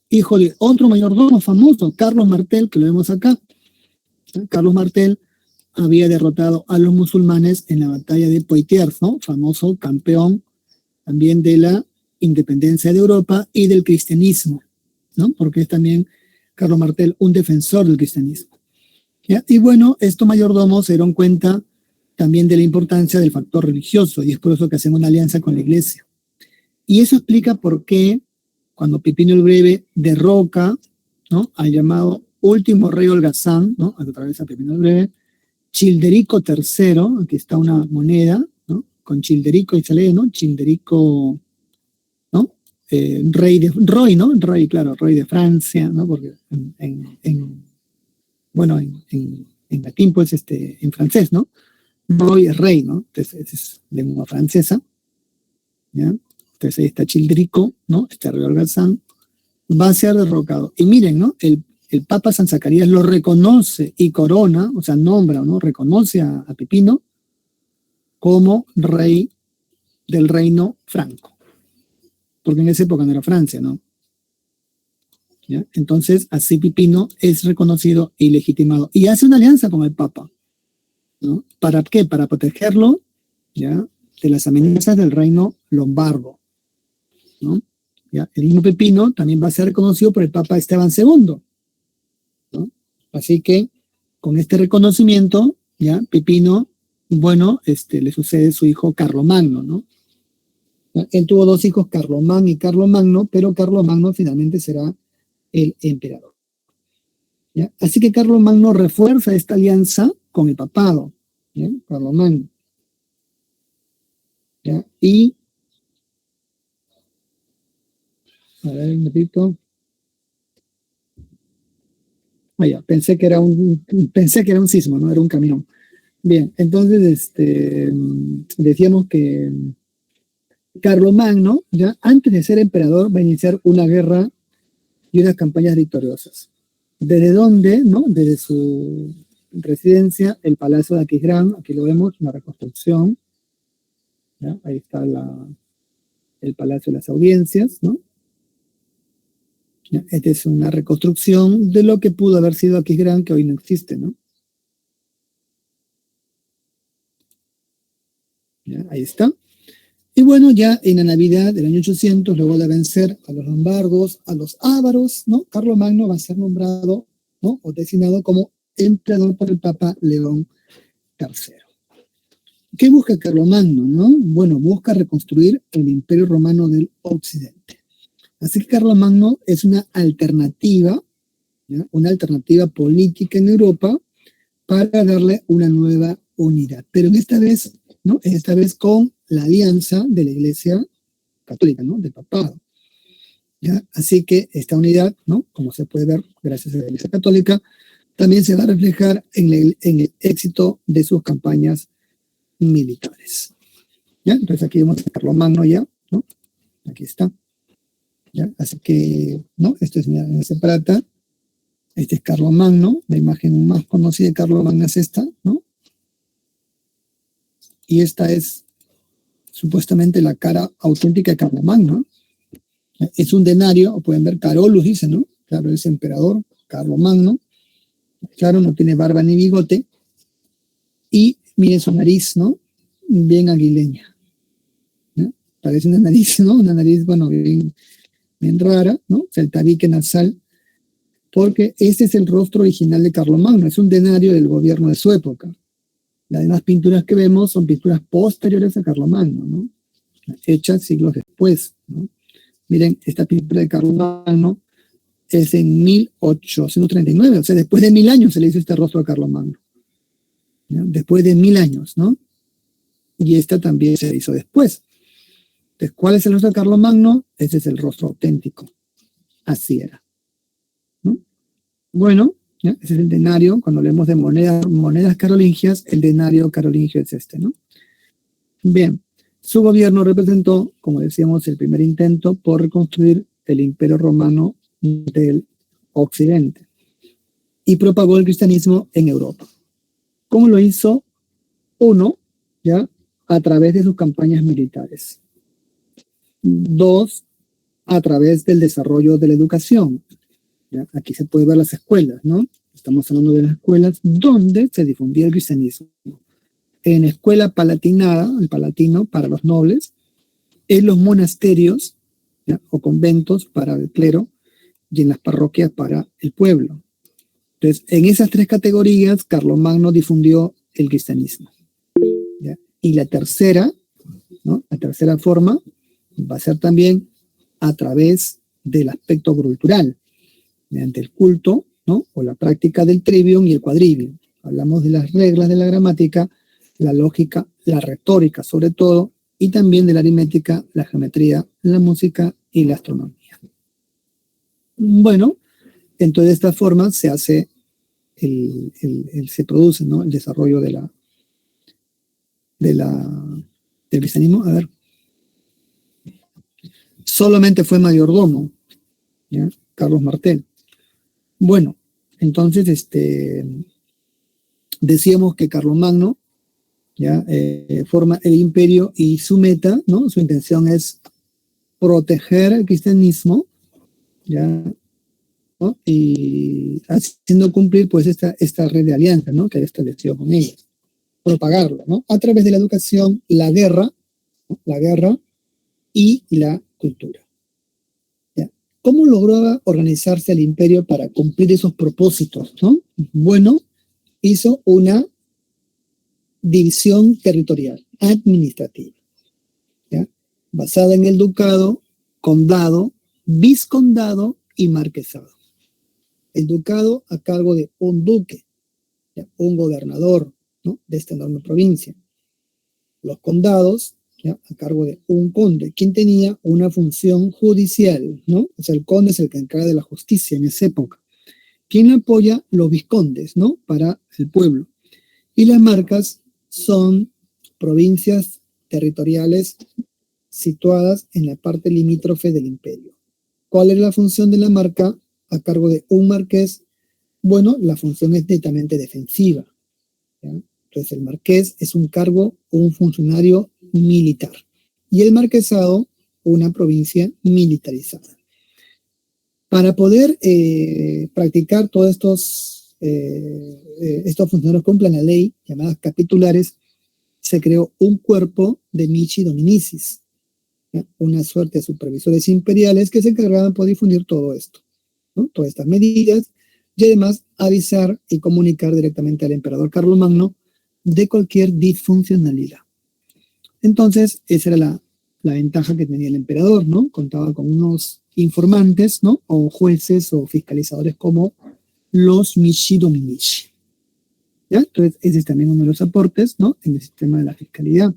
S1: hijo de otro mayordomo famoso, Carlos Martel, que lo vemos acá, ¿ya? Carlos Martel había derrotado a los musulmanes en la batalla de Poitiers, ¿no? Famoso campeón también de la independencia de Europa y del cristianismo, ¿no? Porque es también Carlos Martel un defensor del cristianismo, ¿ya? Y bueno, estos mayordomos se dieron cuenta también de la importancia del factor religioso, y es por eso que hacen una alianza con la iglesia. Y eso explica por qué cuando Pipino el Breve derroca, ¿no? Al llamado último rey holgazán, ¿no? A través de Pipino el Breve, Childerico III, aquí está una moneda, ¿no? Con Childerico y se lee, ¿no? Childerico, ¿no? Roy, ¿no? Roy, claro, Roy de Francia, ¿no? Porque bueno, en latín, pues, en francés, ¿no? Roy es rey, ¿no? Entonces, es lengua francesa, ¿ya? Entonces ahí está Childerico, ¿no? Este rey holgazán va a ser derrocado. Y miren, ¿no? El Papa San Zacarías lo reconoce y corona, o sea, nombra, ¿no? Reconoce a Pipino como rey del reino franco. Porque en esa época no era Francia, ¿no? ¿ya? Entonces, así Pipino es reconocido y legitimado. Y hace una alianza con el Papa, ¿no? ¿Para qué? Para protegerlo, ¿ya? De las amenazas del reino lombardo, ¿no? ¿Ya? El mismo Pipino también va a ser reconocido por el Papa Esteban II, ¿no? Así que, con este reconocimiento, ¿ya? Pipino, bueno, le sucede su hijo Carlomagno, ¿no? Él tuvo dos hijos, Carlomán y Carlomagno, pero Carlomagno finalmente será el emperador. ¿Ya? Así que Carlomagno refuerza esta alianza con el papado, ¿ya? Carlomagno. ¿Ya? Y, a ver, un ratito. Pensé que era un sismo, no era un camión. Bien, entonces decíamos que Carlomagno, ya antes de ser emperador, va a iniciar una guerra y unas campañas victoriosas. ¿Desde dónde? ¿No? Desde su residencia, el Palacio de Aquisgrán, aquí lo vemos, una reconstrucción. ¿Ya? Ahí está el Palacio de las Audiencias, ¿no? ¿Ya? Esta es una reconstrucción de lo que pudo haber sido Aquisgrán, que hoy no existe, ¿no? ¿Ya? Ahí está. Y bueno, ya en la Navidad del año 800, luego de vencer a los lombardos, a los ávaros, ¿no? Carlomagno va a ser nombrado, ¿no? O designado como emperador por el Papa León III. ¿Qué busca Carlomagno, no? Bueno, busca reconstruir el Imperio Romano del Occidente. Así que Carlomagno es una alternativa, ¿ya? Una alternativa política en Europa para darle una nueva unidad. Pero en esta vez, ¿no? Esta vez con la alianza de la Iglesia Católica, ¿no? Del papado. ¿Ya? Así que esta unidad, ¿no? Como se puede ver, gracias a la Iglesia Católica, también se va a reflejar en el éxito de sus campañas militares. ¿Ya? Entonces aquí vemos a Carlomagno ya, ¿no? Aquí está. ¿Ya? Así que, ¿no? Esto es en plata. Este es Carlomagno, la imagen más conocida de Carlomagno es esta, ¿no? Y esta es supuestamente la cara auténtica de Carlomagno. Es un denario, o pueden ver Carolus, dice, ¿no? Claro, es emperador, Carlomagno. Claro, no tiene barba ni bigote. Y miren su nariz, ¿no? Bien aguileña. ¿No? Parece una nariz, ¿no? Una nariz, bueno, bien rara, ¿no? O sea, el tabique nasal. Porque este es el rostro original de Carlomagno. Es un denario del gobierno de su época. Las demás pinturas que vemos son pinturas posteriores a Carlomagno, ¿no? Hechas siglos después, ¿no? Miren, esta pintura de Carlomagno es en 1839, o sea, después de 1000 años se le hizo este rostro a Carlomagno. ¿Ya? Después de 1000 años, ¿no? Y esta también se hizo después. Entonces, ¿cuál es el rostro de Carlomagno? Ese es el rostro auténtico. Así era, ¿no? Bueno, ¿ya? Ese es el denario. Cuando hablemos de monedas carolingias, el denario carolingio es este, ¿no? Bien, su gobierno representó, como decíamos, el primer intento por reconstruir el Imperio Romano del Occidente y propagó el cristianismo en Europa. ¿Cómo lo hizo? Uno, ¿ya? A través de sus campañas militares. Dos, a través del desarrollo de la educación. ¿Ya? Aquí se puede ver las escuelas, ¿no? Estamos hablando de las escuelas donde se difundía el cristianismo. En escuela palatinada, el palatino para los nobles, en los monasterios, ¿ya? O conventos para el clero y en las parroquias para el pueblo. Entonces, en esas tres categorías, Carlomagno difundió el cristianismo. ¿Ya? Y la tercera, ¿no? La tercera forma va a ser también a través del aspecto cultural, mediante el culto, ¿no? O la práctica del trivium y el quadrivium. Hablamos de las reglas de la gramática, la lógica, la retórica sobre todo, y también de la aritmética, la geometría, la música y la astronomía. Bueno, entonces de esta forma se hace, se produce, ¿no? El desarrollo del cristianismo. A ver, solamente fue mayordomo, ¿ya? Carlos Martel. Bueno, entonces decíamos que Carlomagno, ¿ya? Forma el imperio y su meta, ¿no? Su intención es proteger el cristianismo, ¿ya? ¿no? Y haciendo cumplir pues esta red de alianza, ¿no? Que había establecido con ellos, propagarlo, ¿no? A través de la educación, la guerra, ¿no? La guerra y la cultura. ¿Ya? ¿Cómo logró organizarse el imperio para cumplir esos propósitos, ¿no? Bueno, hizo una división territorial, administrativa, ¿ya? Basada en el ducado, condado, vizcondado y marquesado. El ducado a cargo de un duque, ¿ya? Un gobernador, ¿no? De esta enorme provincia. Los condados, ¿ya? A cargo de un conde, quien tenía una función judicial, ¿no? O sea, el conde es el que encarga de la justicia en esa época. ¿Quién apoya? Los vizcondes, ¿no? Para el pueblo. Y las marcas son provincias territoriales situadas en la parte limítrofe del imperio. ¿Cuál es la función de la marca a cargo de un marqués? Bueno, la función es netamente defensiva, ¿ya? Entonces el marqués es un cargo o un funcionario militar y el marquesado una provincia militarizada. Para poder practicar todos estos funcionarios cumplan la ley, llamadas capitulares, se creó un cuerpo de Michi Dominicis, ¿ya? Una suerte de supervisores imperiales que se encargaban de difundir todo esto, ¿no? Todas estas medidas, y además avisar y comunicar directamente al emperador Carlomagno de cualquier disfuncionalidad. Entonces, esa era la ventaja que tenía el emperador, ¿no? Contaba con unos informantes, ¿no? O jueces o fiscalizadores como los Michi Dominici. ¿Ya? Entonces, ese es también uno de los aportes, ¿no? En el sistema de la fiscalidad.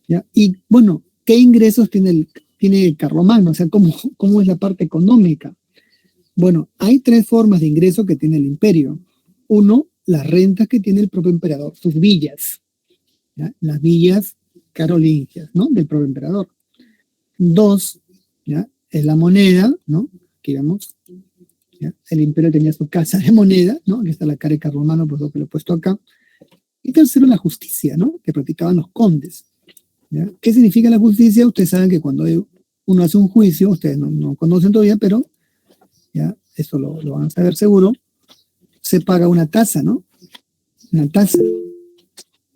S1: ¿Ya? Y bueno, ¿qué ingresos tiene Carlomagno? O sea, ¿cómo es la parte económica? Bueno, hay tres formas de ingreso que tiene el imperio. Uno, las rentas que tiene el propio emperador, sus villas, ¿ya? Las villas carolingias, ¿no? Del propio emperador. Dos, ¿ya? Es la moneda, ¿no? Aquí vemos, ¿ya? El imperio tenía su casa de moneda, ¿no? Aquí está la cara de Carlomagno, por lo que lo he puesto acá. Y tercero, la justicia, ¿no? Que practicaban los condes, ¿ya? ¿Qué significa la justicia? Ustedes saben que cuando uno hace un juicio, ustedes no conocen todavía, pero ya eso lo van a saber seguro, se paga una tasa, ¿no? Una tasa,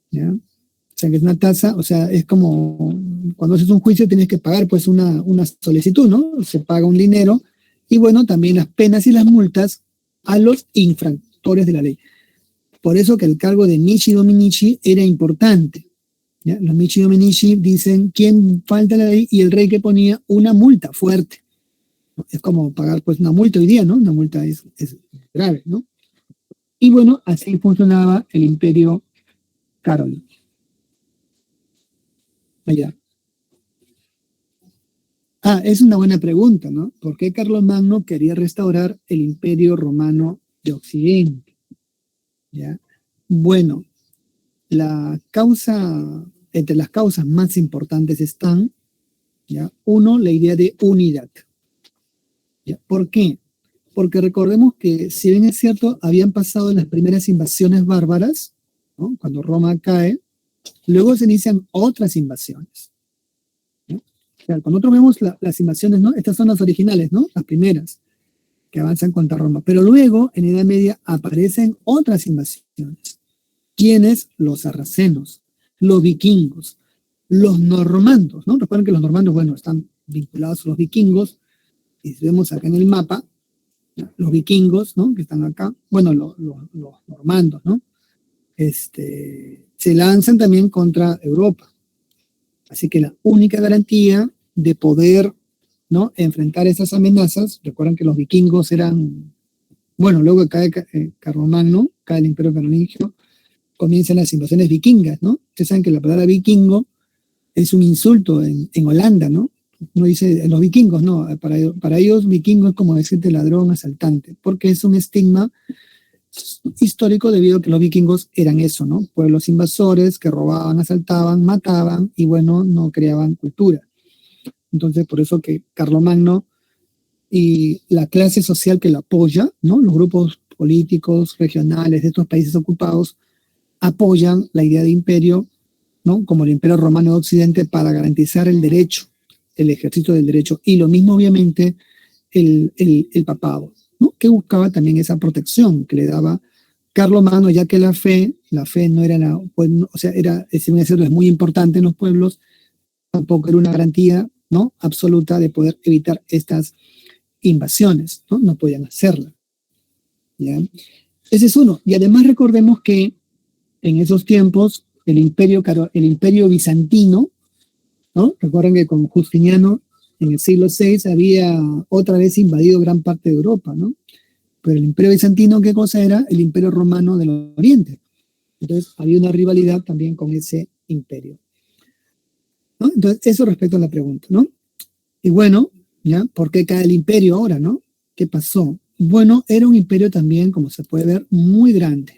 S1: ¿ya? O sea, que es una tasa, o sea, es como cuando haces un juicio tienes que pagar pues una solicitud, ¿no? Se paga un dinero y bueno, también las penas y las multas a los infractores de la ley. Por eso que el cargo de Michi Dominici era importante, ¿ya? Los Michi Dominici dicen quién falta a la ley y el rey que ponía una multa fuerte. Es como pagar pues una multa hoy día, ¿no? Una multa es grave, ¿no? Y bueno, así funcionaba el imperio carolingio. Allá. Es una buena pregunta, ¿no? ¿Por qué Carlomagno quería restaurar el imperio romano de Occidente? ¿Ya? Bueno, entre las causas más importantes están, ¿ya? Uno, la idea de unidad. ¿Ya? ¿Por qué? Porque recordemos que, si bien es cierto, habían pasado las primeras invasiones bárbaras, ¿no? Cuando Roma cae, luego se inician otras invasiones, ¿no? O sea, cuando nosotros vemos las invasiones, ¿no? Estas son las originales, ¿no? Las primeras que avanzan contra Roma. Pero luego, en Edad Media, aparecen otras invasiones. ¿Quiénes? Los sarracenos, los vikingos, los normandos, ¿no? Recuerden que los normandos, bueno, están vinculados a los vikingos, y si vemos acá en el mapa, ¿ya? Los vikingos, ¿no? Que están acá, bueno, los normandos, ¿no? Se lanzan también contra Europa. Así que la única garantía de poder, ¿no? Enfrentar esas amenazas, recuerdan que los vikingos eran, bueno, luego cae Carlomagno, cae el imperio carolingio, comienzan las invasiones vikingas, ¿no? Ustedes saben que la palabra vikingo es un insulto en Holanda, ¿no? No dice los vikingos, no, para ellos vikingo es como decirte ladrón, asaltante, porque es un estigma histórico debido a que los vikingos eran eso, ¿no? Pueblos invasores que robaban, asaltaban, mataban y bueno, no creaban cultura. Entonces, por eso que Carlomagno y la clase social que lo apoya, ¿no? Los grupos políticos regionales de estos países ocupados apoyan la idea de imperio, ¿no? Como el Imperio Romano de Occidente para garantizar el derecho, el ejercicio del derecho. Y lo mismo, obviamente, el papado, ¿no? Que buscaba también esa protección que le daba Carlomagno, ya que la fe no era pues, o sea, si bien es cierto, es muy importante en los pueblos, tampoco era una garantía, ¿no? Absoluta de poder evitar estas invasiones, ¿no? No podían hacerla, ¿ya? Ese es uno. Y además recordemos que en esos tiempos el imperio bizantino, ¿no? Recuerden que con Justiniano en el siglo VI había otra vez invadido gran parte de Europa, ¿no? Pero el imperio bizantino, ¿qué cosa era? El imperio romano del Oriente. Entonces había una rivalidad también con ese imperio, ¿no? Entonces eso respecto a la pregunta, ¿no? Y bueno, ¿ya? ¿Por qué cae el imperio ahora, no? ¿Qué pasó? Bueno, era un imperio también, como se puede ver, muy grande,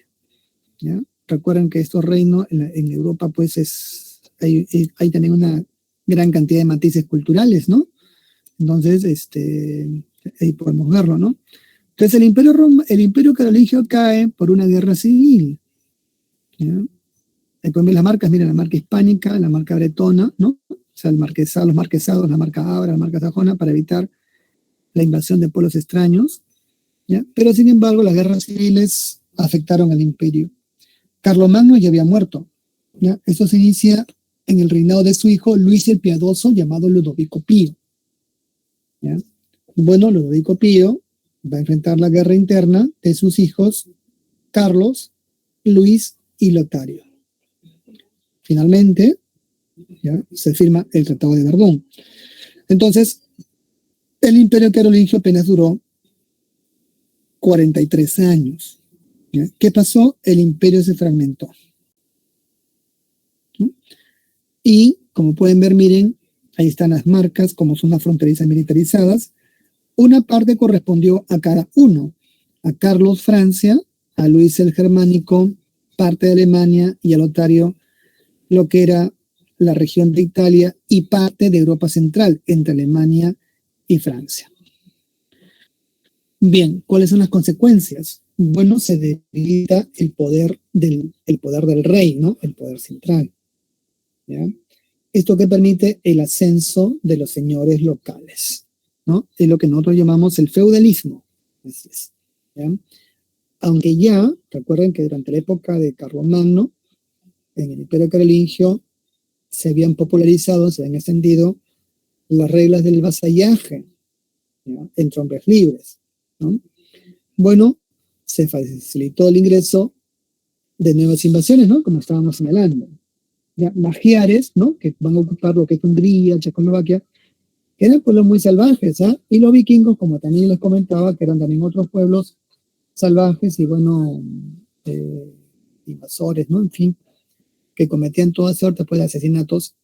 S1: ¿ya? Recuerden que estos reinos en Europa, pues hay también una gran cantidad de matices culturales, ¿no? Entonces, ahí podemos verlo, ¿no? Entonces el imperio carolingio cae por una guerra civil, ¿ya? Ahí pueden ver las marcas, miren, la marca hispánica, la marca bretona, ¿no? O sea, los marquesados, la marca Abra, la marca sajona, para evitar la invasión de pueblos extraños, ¿ya? Pero sin embargo, las guerras civiles afectaron al imperio. Carlomagno ya había muerto, ¿ya? Esto se inicia en el reinado de su hijo Luis el Piadoso, llamado Ludovico Pío, ¿ya? Bueno, Ludovico Pío va a enfrentar la guerra interna de sus hijos Carlos, Luis y Lotario. Finalmente, ¿ya? Se firma el Tratado de Verdún. Entonces, el imperio carolingio apenas duró 43 años. ¿Ya? ¿Qué pasó? El imperio se fragmentó. ¿No? Y, como pueden ver, miren, ahí están las marcas, como son las fronterizas militarizadas. Una parte correspondió a cada uno. A Carlos Francia, a Luis el Germánico, parte de Alemania, y a Lotario lo que era la región de Italia y parte de Europa Central, entre Alemania y Francia. Bien, ¿cuáles son las consecuencias? Bueno, se debilita el poder del rey, ¿no? El poder central, ¿ya? Esto que permite el ascenso de los señores locales, ¿no? Es lo que nosotros llamamos el feudalismo. Así es, ¿ya? Aunque ya, recuerden que durante la época de Carlomagno, en el Imperio Carolingio, se habían popularizado, se habían extendido las reglas del vasallaje, ¿ya? Entre hombres libres, ¿no? Bueno, se facilitó el ingreso de nuevas invasiones, ¿no? Como estábamos señalando. ¿Ya? Magiares, ¿no? Que van a ocupar lo que es Hungría, Checoslovaquia, que eran pueblos muy salvajes, ¿ah? Y los vikingos, como también les comentaba, que eran también otros pueblos salvajes y, bueno, invasores, ¿no? En fin, que cometían toda suerte pues, de asesinatos,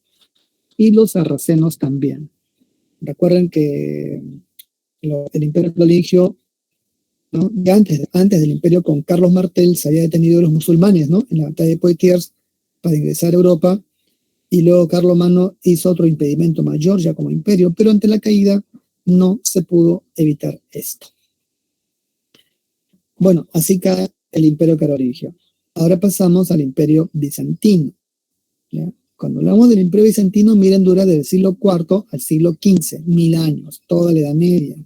S1: y los sarracenos también. Recuerden que el imperio carolingio, ¿no? Ya antes del imperio con Carlos Martel se había detenido a los musulmanes, ¿no? En la batalla de Poitiers para ingresar a Europa, y luego Carlomagno hizo otro impedimento mayor ya como imperio, pero ante la caída no se pudo evitar esto. Bueno, así cae el imperio carolingio. Ahora pasamos al imperio bizantino, ¿ya? Cuando hablamos del imperio bizantino, miren, dura del siglo IV al siglo XV, 1000 años, toda la Edad Media.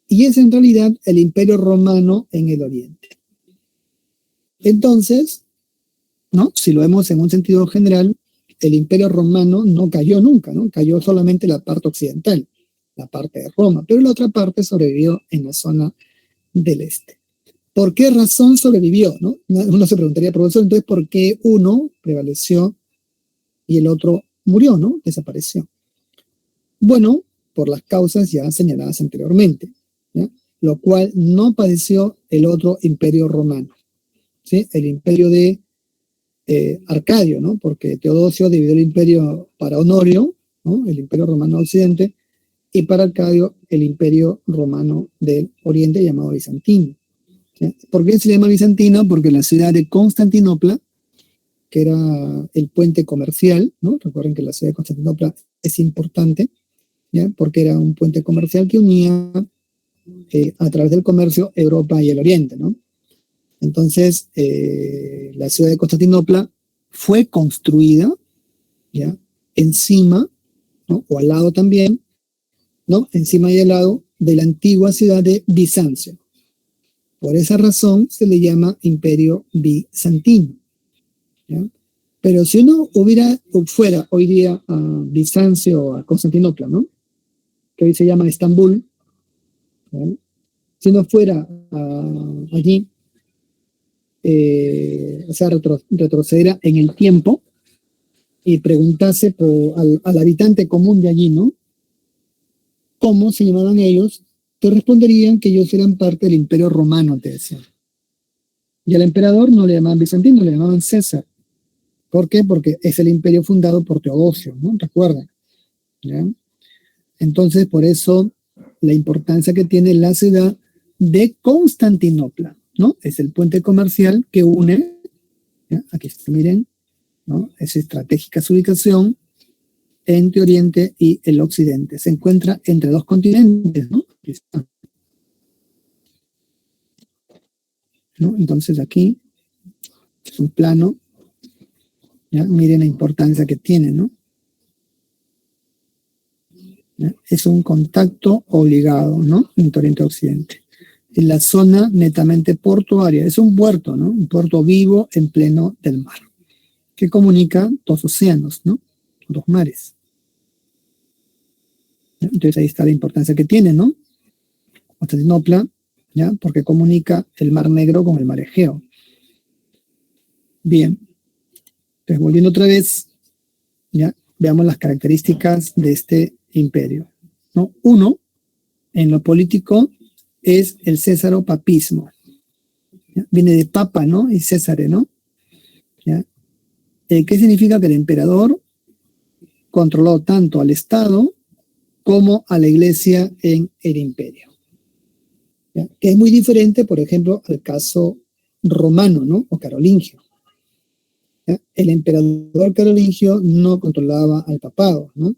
S1: Y es en realidad el imperio romano en el Oriente. Entonces, ¿no? Si lo vemos en un sentido general, el imperio romano no cayó nunca, ¿no? Cayó solamente la parte occidental, la parte de Roma, pero la otra parte sobrevivió en la zona del este. ¿Por qué razón sobrevivió, no? Uno se preguntaría, profesor, entonces, ¿por qué uno prevaleció y el otro murió, ¿no? Desapareció. Bueno, por las causas ya señaladas anteriormente, ¿ya? Lo cual no padeció el otro imperio romano, ¿sí? El imperio de Arcadio, ¿no? Porque Teodosio dividió el imperio para Honorio, ¿no? El imperio romano de Occidente, y para Arcadio el imperio romano del Oriente llamado Bizantino. ¿Sí? ¿Por qué se llama Bizantino? Porque la ciudad de Constantinopla, que era el puente comercial, ¿no? Recuerden que la ciudad de Constantinopla es importante, ¿ya? Porque era un puente comercial que unía a través del comercio Europa y el Oriente, ¿no? Entonces, la ciudad de Constantinopla fue construida, ¿ya? Encima, ¿no? O al lado también, ¿no? Encima y al lado de la antigua ciudad de Bizancio. Por esa razón se le llama Imperio Bizantino. ¿Ya? Pero si uno fuera hoy día a Bizancio o a Constantinopla, ¿no? Que hoy se llama Estambul, ¿no? Si uno fuera allí, o sea, retrocediera en el tiempo y preguntase al habitante común de allí, ¿no? ¿Cómo se llamaban ellos? Te responderían que ellos eran parte del Imperio Romano, te decían. Y al emperador no le llamaban Bizantino, le llamaban César. ¿Por qué? Porque es el imperio fundado por Teodosio, ¿no? ¿Recuerdan? ¿Ya? Entonces, por eso, la importancia que tiene la ciudad de Constantinopla, ¿no? Es el puente comercial que une, ¿ya? Aquí está, miren, ¿no? Es estratégica su ubicación entre Oriente y el Occidente. Se encuentra entre dos continentes, ¿no? Aquí está, ¿no? Entonces aquí es un plano, ¿ya? Miren la importancia que tiene, ¿no? ¿Ya? Es un contacto obligado, ¿no? Entre Oriente y Occidente. En la zona netamente portuaria, es un puerto, ¿no? Un puerto vivo en pleno del mar, que comunica dos océanos, ¿no? Dos mares. ¿Ya? Entonces ahí está la importancia que tiene, ¿no? Constantinopla, ¿ya? Porque comunica el Mar Negro con el Mar Egeo. Bien, entonces volviendo otra vez, ¿ya? Veamos las características de este imperio, ¿no? Uno, en lo político, es el césaropapismo. ¿Ya? Viene de papa, ¿no? Y césare, ¿no? ¿Ya? ¿Qué significa? Que el emperador controló tanto al Estado como a la iglesia en el imperio. ¿Ya? Que es muy diferente, por ejemplo, al caso romano, ¿no? O carolingio. ¿Ya? El emperador carolingio no controlaba al papado, ¿no?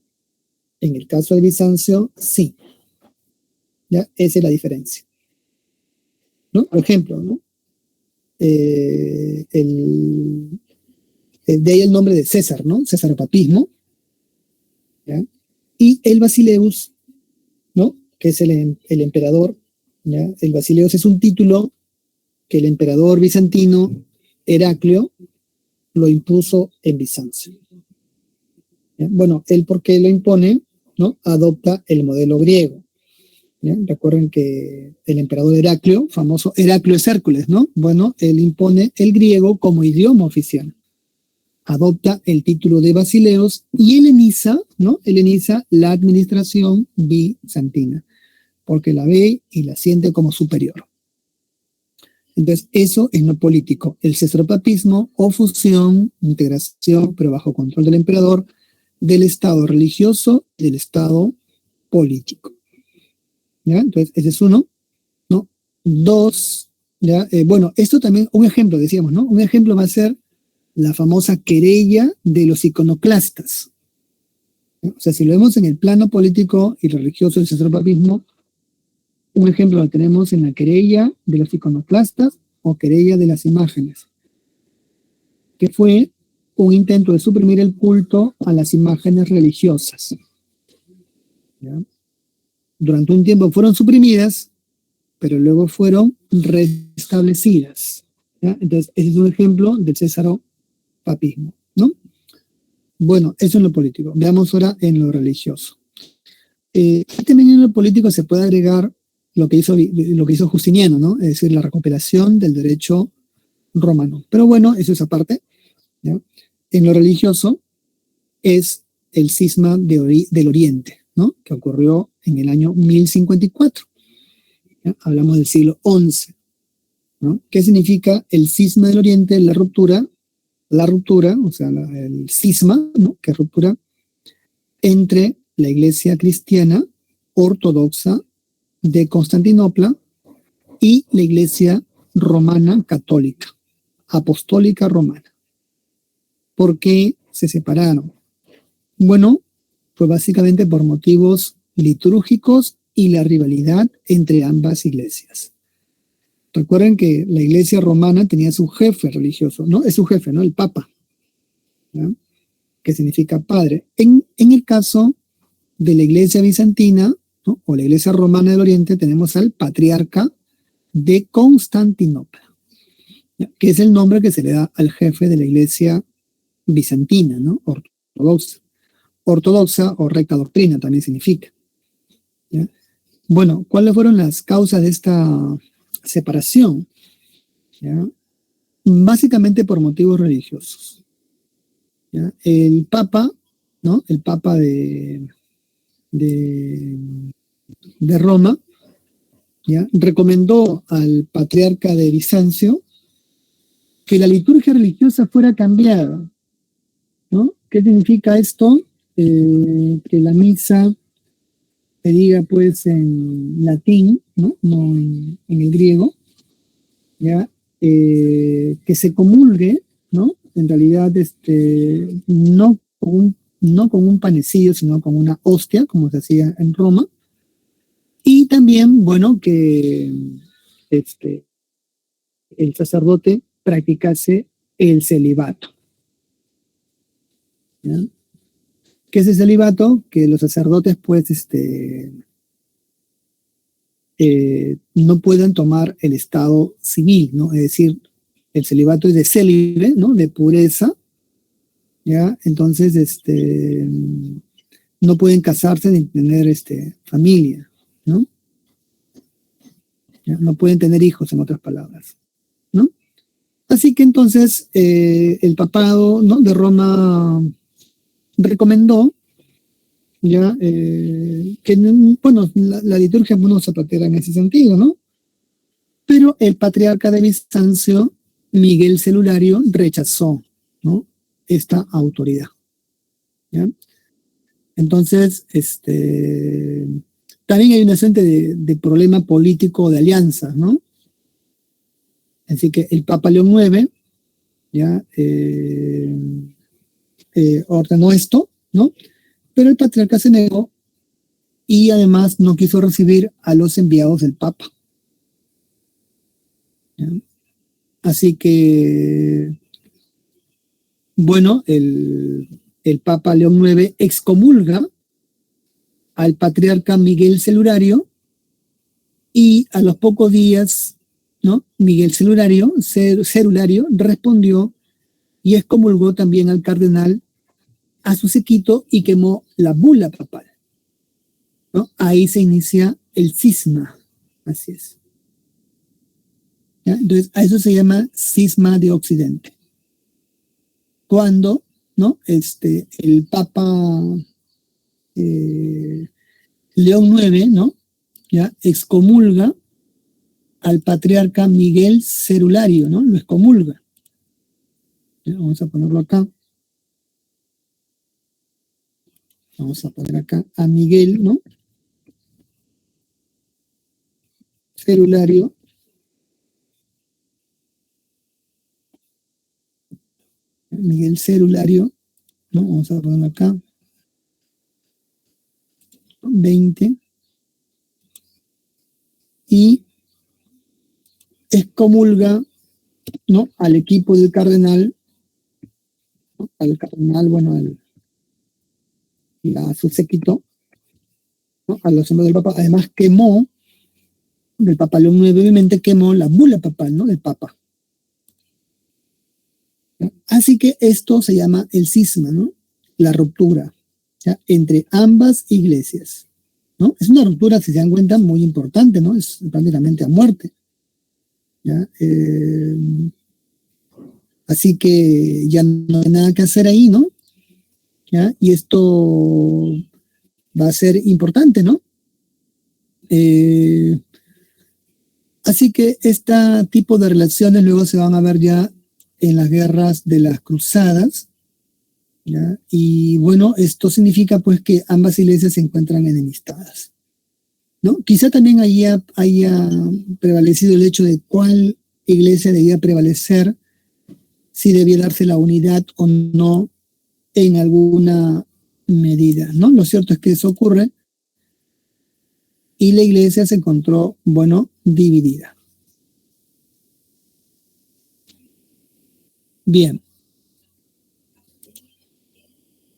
S1: En el caso de Bizancio, sí. ¿Ya? Esa es la diferencia, ¿no? Por ejemplo, ¿no? De ahí el nombre de César, ¿no? Césaropapismo, ¿ya? Y el Basileus, ¿no? Que es el emperador, ¿ya? El Basileus es un título que el emperador bizantino Heraclio lo impuso en Bizancio. ¿Ya? Bueno, él, ¿por qué lo impone? ¿No? Adopta el modelo griego. ¿Ya? Recuerden que el emperador Heraclio, famoso Heraclio es Hércules, ¿no? Bueno, él impone el griego como idioma oficial. Adopta el título de Basileos y heleniza, ¿no? Heleniza la administración bizantina, porque la ve y la siente como superior. Entonces, eso es lo político, el césaropapismo o fusión, integración, pero bajo control del emperador, del Estado religioso y del Estado político. ¿Ya? Entonces, ese es uno, ¿no? Dos, ¿ya? Bueno, esto también, un ejemplo, decíamos, ¿no? Un ejemplo va a ser la famosa querella de los iconoclastas. ¿Ya? O sea, si lo vemos en el plano político y religioso del césaropapismo, un ejemplo lo tenemos en la querella de los iconoclastas o querella de las imágenes, que fue un intento de suprimir el culto a las imágenes religiosas. ¿Ya? Durante un tiempo fueron suprimidas, pero luego fueron restablecidas. ¿Ya? Entonces, ese es un ejemplo del césaropapismo, ¿no? Bueno, eso en lo político. Veamos ahora en lo religioso. También en lo político se puede agregar lo que hizo Justiniano, ¿no? Es decir, la recuperación del derecho romano. Pero bueno, eso es aparte, ¿ya? En lo religioso es el cisma del Oriente, ¿no? Que ocurrió en el año 1054. ¿Ya? Hablamos del siglo XI, ¿no? ¿Qué significa el cisma del Oriente? La ruptura, o sea, el cisma, ¿no? Que es ruptura entre la iglesia cristiana ortodoxa de Constantinopla y la iglesia romana católica, apostólica romana. ¿Por qué se separaron? Bueno, fue básicamente por motivos litúrgicos y la rivalidad entre ambas iglesias. Recuerden que la iglesia romana tenía su jefe religioso, ¿no? Es su jefe, ¿no? El Papa, ¿ya? Que significa padre. En el caso de la iglesia bizantina, ¿no? O la iglesia romana del Oriente, tenemos al patriarca de Constantinopla, ¿ya? Que es el nombre que se le da al jefe de la iglesia bizantina, ¿no? Ortodoxa. Ortodoxa o recta doctrina también significa, ¿ya? Bueno, ¿cuáles fueron las causas de esta separación? ¿Ya? Básicamente por motivos religiosos, ¿ya? El Papa, ¿no? El Papa de, de Roma, ¿ya? Recomendó al patriarca de Bizancio que la liturgia religiosa fuera cambiada, ¿no? ¿Qué significa esto? Que la misa se diga pues en latín, ¿no? No en el griego, ¿ya? Que se comulgue, ¿no? En realidad, no con un panecillo, sino con una hostia, como se hacía en Roma. Y también, bueno, que el sacerdote practicase el celibato, ¿ya? ¿Qué es el celibato? Que los sacerdotes, pues, no puedan tomar el estado civil, ¿no? Es decir, el celibato es de célibe, ¿no? De pureza, ¿ya? Entonces, no pueden casarse ni tener, familia, ¿no? ¿Ya? No pueden tener hijos, en otras palabras, ¿no? Así que entonces el papado, ¿no? de Roma recomendó ya que, bueno, la liturgia no se practica en ese sentido, ¿no? Pero el patriarca de Bizancio, Miguel Celulario, rechazó, ¿no? esta autoridad, ¿ya? Entonces, también hay una suerte de problema político de alianzas, ¿no? Así que el Papa León IX ya ordenó esto, ¿no? Pero el patriarca se negó y además no quiso recibir a los enviados del Papa, ¿ya? Así que, bueno, el Papa León IX excomulga al patriarca Miguel Celulario y a los pocos días, ¿no? Miguel Celulario respondió y excomulgó también al cardenal a su séquito y quemó la bula papal, ¿no? Ahí se inicia el cisma, así es, ¿ya? Entonces, a eso se llama cisma de Occidente. Cuando, ¿no? El Papa León IX, ¿no? ya excomulga al patriarca Miguel Celulario, ¿no? Lo excomulga. ¿Ya? Vamos a ponerlo acá. Vamos a poner acá a Miguel, ¿no? Celulario. Miguel Celulario, ¿no? Vamos a ponerlo acá. 20. Y excomulga, ¿no? Al equipo del cardenal, ¿no? Al cardenal, bueno, a su séquito, ¿no? A los hombres del Papa. Además quemó, del Papa León IX, obviamente quemó la bula papal, ¿no? Del Papa. ¿No? Así que esto se llama el cisma, ¿no? La ruptura, ¿ya? Entre ambas iglesias, ¿no? Es una ruptura, si se dan cuenta, muy importante, ¿no? Es prácticamente a muerte, ¿ya? Así que ya no hay nada que hacer ahí, ¿no? ¿Ya? Y esto va a ser importante, ¿no? Así que este tipo de relaciones luego se van a ver ya en las guerras de las cruzadas, ¿ya? Y bueno, esto significa pues que ambas iglesias se encuentran enemistadas, ¿no? Quizá también haya prevalecido el hecho de cuál iglesia debía prevalecer, si debía darse la unidad o no en alguna medida, ¿no? Lo cierto es que eso ocurre y la iglesia se encontró, bueno, dividida. Bien.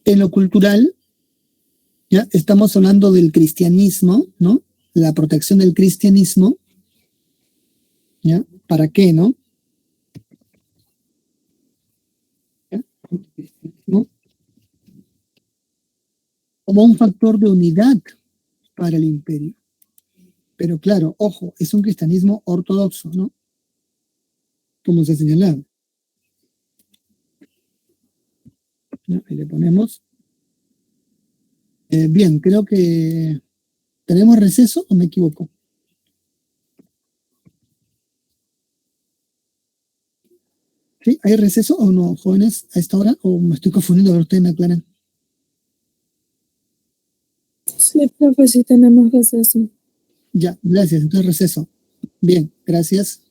S1: En lo cultural, ¿ya? Estamos hablando del cristianismo, ¿no? La protección del cristianismo ¿Ya? ¿Para qué, no? ¿Ya? ¿No? Como un factor de unidad para el imperio. Pero claro, ojo, es un cristianismo ortodoxo, ¿no? Como se señalaba. ¿Ya? Ahí le ponemos. Bien, creo que tenemos receso o me equivoco. ¿Sí? ¿Hay receso o no, jóvenes, a esta hora? ¿O me estoy confundiendo? A ver, ustedes me aclaran.
S2: Sí, profe, sí tenemos receso.
S1: Ya, gracias. Entonces receso. Bien, gracias.